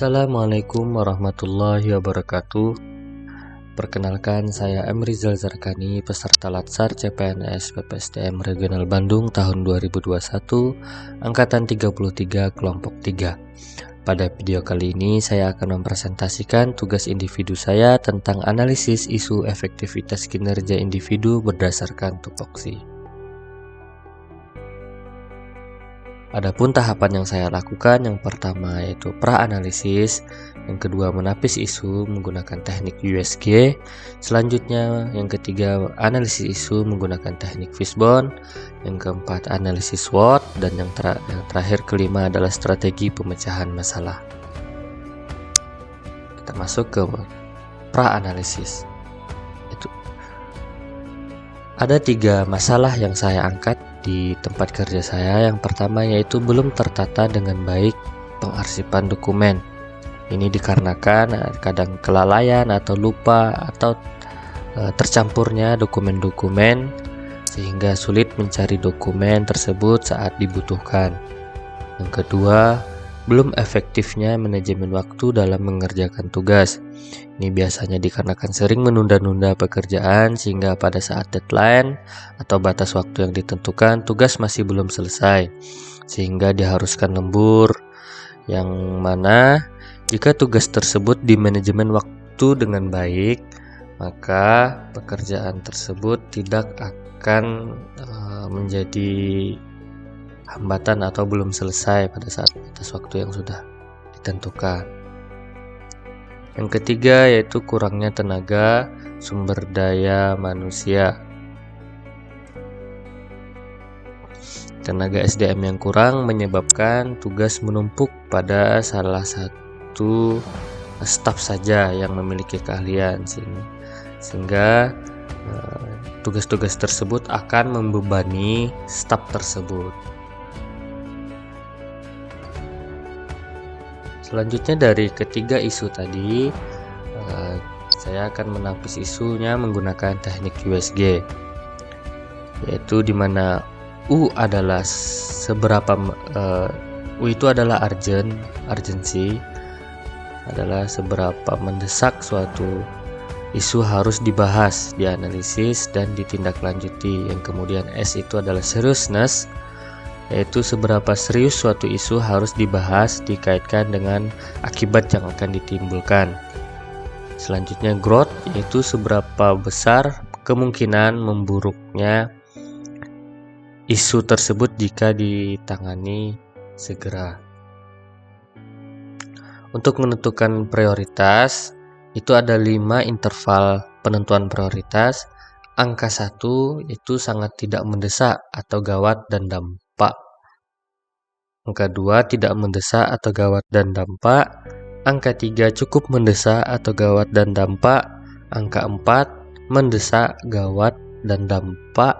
Assalamualaikum warahmatullahi wabarakatuh. Perkenalkan, saya M. Rizal Zarkani, peserta Latsar CPNS PPSDM Regional Bandung tahun 2021, Angkatan 33, Kelompok 3. Pada video kali ini, saya akan mempresentasikan tugas individu saya tentang analisis isu efektivitas kinerja individu berdasarkan tupoksi. Adapun tahapan yang saya lakukan, yang pertama yaitu pra-analisis, yang kedua menapis isu menggunakan teknik USG, selanjutnya yang ketiga analisis isu menggunakan teknik Fishbone, yang keempat analisis SWOT, dan yang terakhir kelima adalah strategi pemecahan masalah. Kita masuk ke pra-analisis. Ada 3 masalah yang saya angkat di tempat kerja saya. Yang pertama yaitu belum tertata dengan baik pengarsipan dokumen. Ini dikarenakan kadang kelalaian atau lupa atau tercampurnya dokumen-dokumen sehingga sulit mencari dokumen tersebut saat dibutuhkan. Yang kedua, belum efektifnya manajemen waktu dalam mengerjakan tugas. Ini biasanya dikarenakan sering menunda-nunda pekerjaan sehingga pada saat deadline atau batas waktu yang ditentukan tugas masih belum selesai sehingga diharuskan lembur, yang mana jika tugas tersebut di manajemen waktu dengan baik maka pekerjaan tersebut tidak akan menjadi hambatan atau belum selesai pada saat batas waktu yang sudah ditentukan. Yang ketiga yaitu kurangnya tenaga sumber daya manusia. Tenaga SDM yang kurang menyebabkan tugas menumpuk pada salah satu staf saja yang memiliki keahlian, sehingga tugas-tugas tersebut akan membebani staf tersebut. Selanjutnya dari ketiga isu tadi, saya akan menapis isunya menggunakan teknik USG, yaitu dimana U adalah U itu adalah urgency, adalah seberapa mendesak suatu isu harus dibahas, dianalisis dan ditindaklanjuti. Yang kemudian S itu adalah seriousness, yaitu seberapa serius suatu isu harus dibahas dikaitkan dengan akibat yang akan ditimbulkan. Selanjutnya growth, yaitu seberapa besar kemungkinan memburuknya isu tersebut jika ditangani segera. Untuk menentukan prioritas, itu ada 5 interval penentuan prioritas. Angka 1 itu sangat tidak mendesak atau gawat dan dampak. Angka 2 tidak mendesak atau gawat dan dampak. Angka 3 cukup mendesak atau gawat dan dampak. Angka 4 mendesak, gawat dan dampak.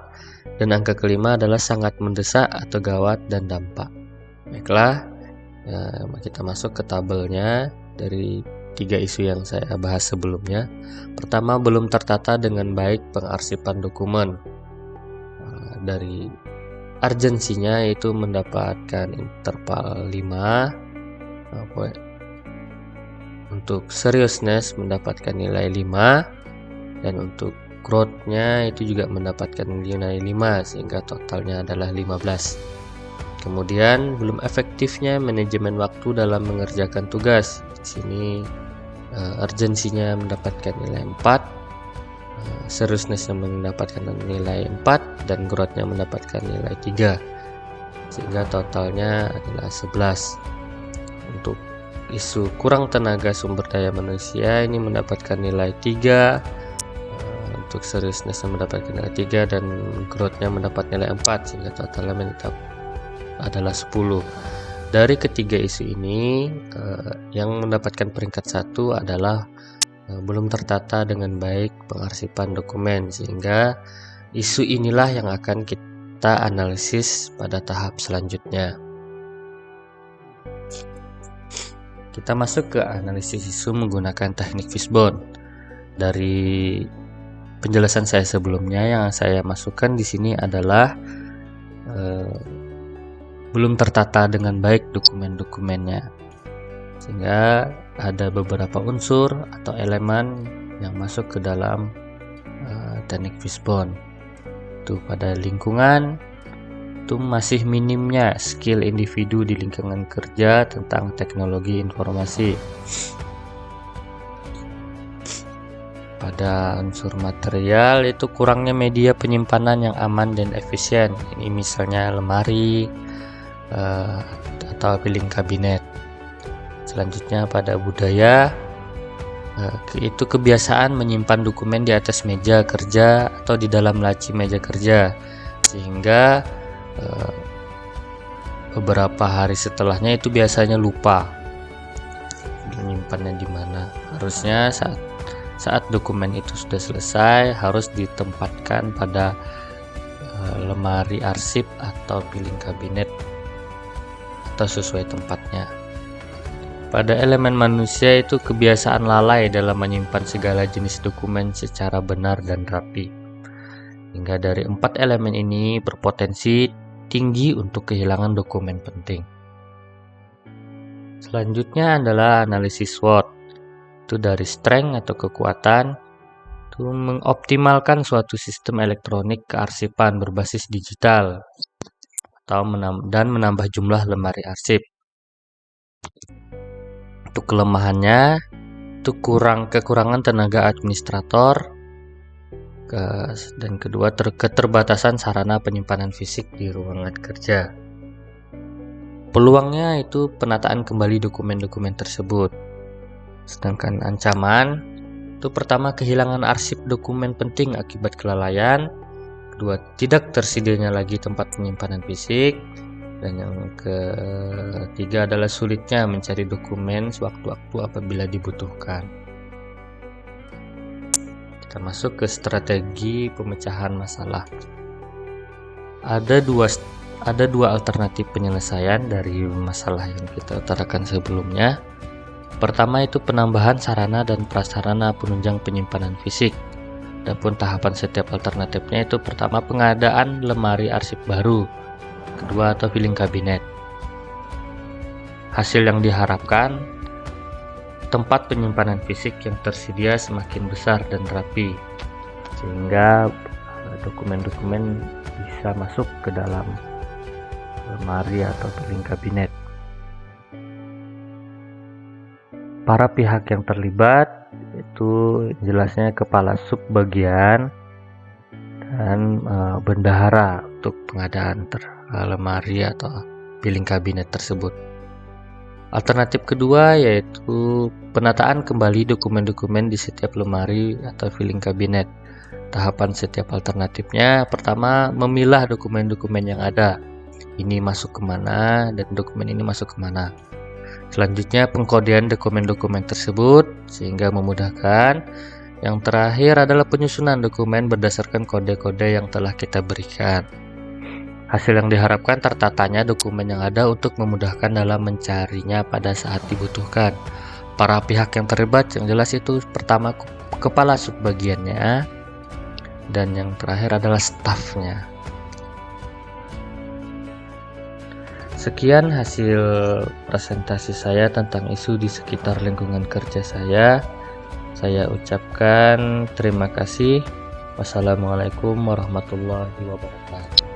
Dan angka kelima adalah sangat mendesak atau gawat dan dampak. Baiklah, kita masuk ke tabelnya dari 3 isu yang saya bahas sebelumnya. Pertama, belum tertata dengan baik pengarsipan dokumen. Dari urgensinya itu mendapatkan interval 5. Untuk seriousness mendapatkan nilai 5, dan untuk growth-nya itu juga mendapatkan nilai 5 sehingga totalnya adalah 15. Kemudian belum efektifnya manajemen waktu dalam mengerjakan tugas. Di sini urgensinya mendapatkan nilai 4, seriousness-nya mendapatkan nilai 4, dan growth-nya mendapatkan nilai 3 sehingga totalnya adalah 11. Untuk isu kurang tenaga sumber daya manusia ini mendapatkan nilai 3, untuk seriousness mendapatkan nilai 3 dan growth-nya mendapat nilai 4 sehingga totalnya adalah 10. Dari ketiga isu ini, yang mendapatkan peringkat 1 adalah belum tertata dengan baik pengarsipan dokumen, sehingga isu inilah yang akan kita analisis pada tahap selanjutnya. Kita masuk ke analisis isu menggunakan teknik Fishbone. Dari penjelasan saya sebelumnya, yang saya masukkan di sini adalah belum tertata dengan baik dokumen-dokumennya. sehingga ada beberapa unsur atau elemen yang masuk ke dalam teknik fishbone. Itu pada lingkungan itu masih minimnya skill individu di lingkungan kerja tentang teknologi informasi. Pada unsur material itu kurangnya media penyimpanan yang aman dan efisien. Ini misalnya lemari atau piling kabinet. Selanjutnya pada budaya itu kebiasaan menyimpan dokumen di atas meja kerja atau di dalam laci meja kerja, sehingga beberapa hari setelahnya itu biasanya lupa menyimpannya di mana. Harusnya saat dokumen itu sudah selesai harus ditempatkan pada lemari arsip atau piling kabinet atau sesuai tempatnya. Pada elemen manusia itu kebiasaan lalai dalam menyimpan segala jenis dokumen secara benar dan rapi. Hingga dari 4 elemen ini berpotensi tinggi untuk kehilangan dokumen penting. Selanjutnya adalah analisis SWOT. Itu dari strength atau kekuatan, itu mengoptimalkan suatu sistem elektronik kearsipan berbasis digital atau menambah jumlah lemari arsip. Untuk kelemahannya itu kekurangan tenaga administrator, dan kedua keterbatasan sarana penyimpanan fisik di ruangan kerja. Peluangnya itu penataan kembali dokumen-dokumen tersebut. Sedangkan ancaman itu pertama kehilangan arsip dokumen penting akibat kelalaian, kedua tidak tersedianya lagi tempat penyimpanan fisik, dan yang ketiga adalah sulitnya mencari dokumen sewaktu-waktu apabila dibutuhkan. Kita masuk ke strategi pemecahan masalah. Ada dua alternatif penyelesaian dari masalah yang kita utarakan sebelumnya. Pertama itu penambahan sarana dan prasarana penunjang penyimpanan fisik. Adapun tahapan setiap alternatifnya itu pertama pengadaan lemari arsip baru, kedua atau piling kabinet. Hasil yang diharapkan, tempat penyimpanan fisik yang tersedia semakin besar dan rapi, sehingga dokumen-dokumen bisa masuk ke dalam lemari atau piling kabinet. Para pihak yang terlibat itu jelasnya kepala subbagian dan bendahara untuk pengadaan lemari atau piling kabinet tersebut. Alternatif kedua yaitu penataan kembali dokumen-dokumen di setiap lemari atau piling kabinet. Tahapan setiap alternatifnya, pertama memilah dokumen-dokumen yang ada. Ini masuk kemana dan dokumen ini masuk kemana. Selanjutnya pengkodean dokumen-dokumen tersebut sehingga memudahkan. Yang terakhir adalah penyusunan dokumen berdasarkan kode-kode yang telah kita berikan. Hasil yang diharapkan tertatanya dokumen yang ada untuk memudahkan dalam mencarinya pada saat dibutuhkan. Para pihak yang terlibat yang jelas itu pertama kepala subbagiannya dan yang terakhir adalah stafnya. Sekian hasil presentasi saya tentang isu di sekitar lingkungan kerja saya. Saya ucapkan terima kasih. Wassalamualaikum warahmatullahi wabarakatuh.